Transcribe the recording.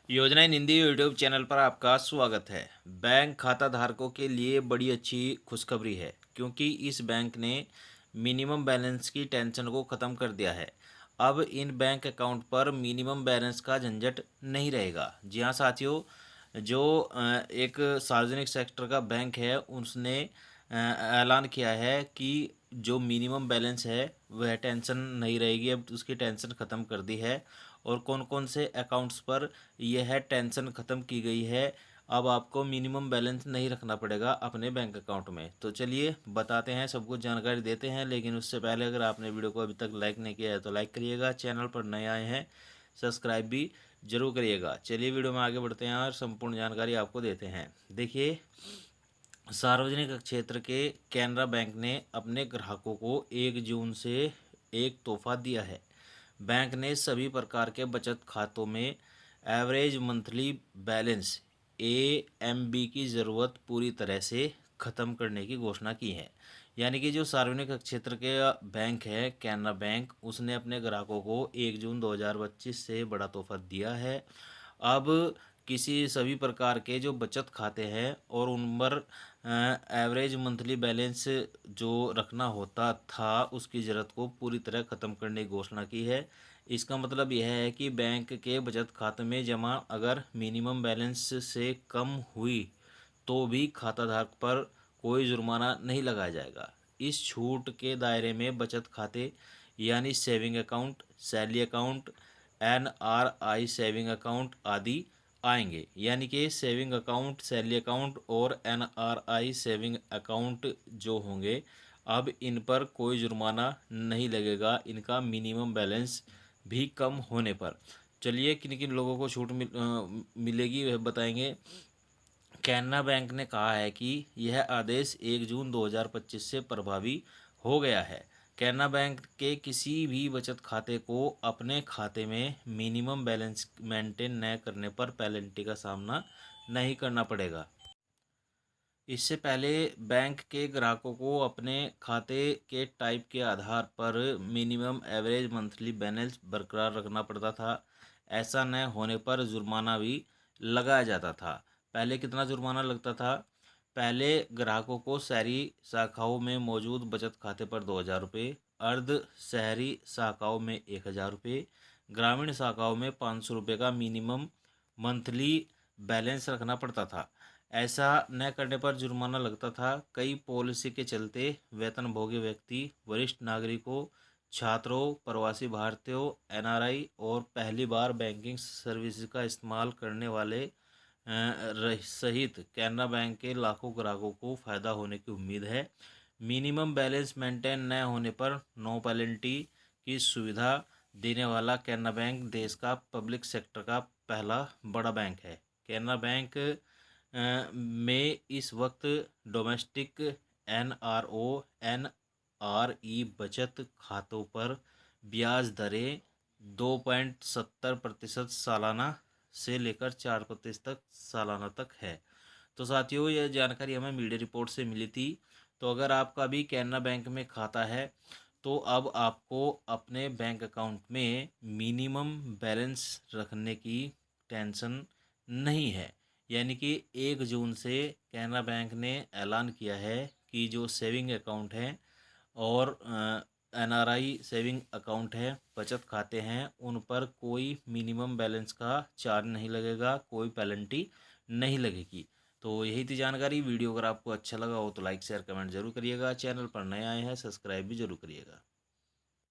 योजना इन Hindi YouTube channel पर आपका स्वागत है। बैंक खाता धारकों के लिए बड़ी अच्छी खुशखबरी है, क्योंकि इस बैंक ने मिनिमम बैलेंस की टेंशन को ख़त्म कर दिया है। अब इन बैंक अकाउंट पर मिनिमम बैलेंस का झंझट नहीं रहेगा। जी हाँ साथियों, जो एक सार्वजनिक सेक्टर का बैंक है उसने ऐलान किया है कि जो मिनिमम बैलेंस है वह टेंशन नहीं रहेगी, अब उसकी टेंशन ख़त्म कर दी है। और कौन कौन से अकाउंट्स पर यह टेंशन ख़त्म की गई है। अब आपको मिनिमम बैलेंस नहीं रखना पड़ेगा अपने बैंक अकाउंट में। तो चलिए बताते हैं, सब कुछ जानकारी देते हैं। लेकिन उससे पहले अगर आपने वीडियो को अभी तक लाइक नहीं किया है तो लाइक करिएगा, चैनल पर नए आए हैं सब्सक्राइब भी जरूर करिएगा। चलिए वीडियो में आगे बढ़ते हैं और संपूर्ण जानकारी आपको देते हैं। देखिए, सार्वजनिक क्षेत्र के कैनरा बैंक ने अपने ग्राहकों को 1 जून से एक तोहफा दिया है। बैंक ने सभी प्रकार के बचत खातों में एवरेज मंथली बैलेंस AMB की ज़रूरत पूरी तरह से ख़त्म करने की घोषणा की है। यानी कि जो सार्वजनिक क्षेत्र के बैंक है कैनरा बैंक, उसने अपने ग्राहकों को 1 जून 2025 से बड़ा तोहफा दिया है। अब किसी सभी प्रकार के जो बचत खाते हैं और उन पर एवरेज मंथली बैलेंस जो रखना होता था उसकी ज़रूरत को पूरी तरह ख़त्म करने की घोषणा की है। इसका मतलब यह है कि बैंक के बचत खाते में जमा अगर मिनिमम बैलेंस से कम हुई तो भी खाताधारक पर कोई जुर्माना नहीं लगाया जाएगा। इस छूट के दायरे में बचत खाते यानी saving account, salary account, NRI saving account आदि आएंगे। यानी कि सेविंग अकाउंट, सैलरी अकाउंट और NRI सेविंग अकाउंट जो होंगे, अब इन पर कोई जुर्माना नहीं लगेगा इनका मिनिमम बैलेंस भी कम होने पर। चलिए किन किन लोगों को छूट मिलेगी वह बताएंगे। कैनरा बैंक ने कहा है कि यह आदेश 1 जून 2025 से प्रभावी हो गया है। कैनरा बैंक के किसी भी बचत खाते को अपने खाते में मिनिमम बैलेंस मेंटेन न करने पर पेनल्टी का सामना नहीं करना पड़ेगा। इससे पहले बैंक के ग्राहकों को अपने खाते के टाइप के आधार पर मिनिमम एवरेज मंथली बैलेंस बरकरार रखना पड़ता था। ऐसा न होने पर जुर्माना भी लगाया जाता था। पहले कितना जुर्माना लगता था? पहले ग्राहकों को शहरी शाखाओं में मौजूद बचत खाते पर 2,000 रुपये, अर्ध शहरी शाखाओं में 1,000 रुपये, ग्रामीण शाखाओं में 500 रुपये का मिनिमम मंथली बैलेंस रखना पड़ता था। ऐसा न करने पर जुर्माना लगता था। कई पॉलिसी के चलते वेतनभोगी व्यक्ति, वरिष्ठ नागरिकों, छात्रों, प्रवासी भारतीयों, NRI और पहली बार बैंकिंग सर्विसेज का इस्तेमाल करने वाले सहित कैनरा बैंक के लाखों ग्राहकों को फ़ायदा होने की उम्मीद है। मिनिमम बैलेंस मेंटेन न होने पर नो पेनल्टी की सुविधा देने वाला कैनरा बैंक देश का पब्लिक सेक्टर का पहला बड़ा बैंक है। कैनरा बैंक में इस वक्त डोमेस्टिक NRO NRE बचत खातों पर ब्याज दरें 2.70% सालाना से लेकर 4% सालाना तक है। तो साथियों, यह जानकारी हमें मीडिया रिपोर्ट से मिली थी। तो अगर आपका भी कैनरा बैंक में खाता है तो अब आपको अपने बैंक अकाउंट में मिनिमम बैलेंस रखने की टेंशन नहीं है। यानी कि 1 जून से कैनरा बैंक ने ऐलान किया है कि जो सेविंग अकाउंट हैं और NRI सेविंग अकाउंट है, बचत खाते हैं, उन पर कोई मिनिमम बैलेंस का चार्ज नहीं लगेगा, कोई पेनल्टी नहीं लगेगी। तो यही थी जानकारी। वीडियो अगर आपको अच्छा लगा हो तो लाइक शेयर कमेंट जरूर करिएगा। चैनल पर नए आए हैं सब्सक्राइब भी जरूर करिएगा।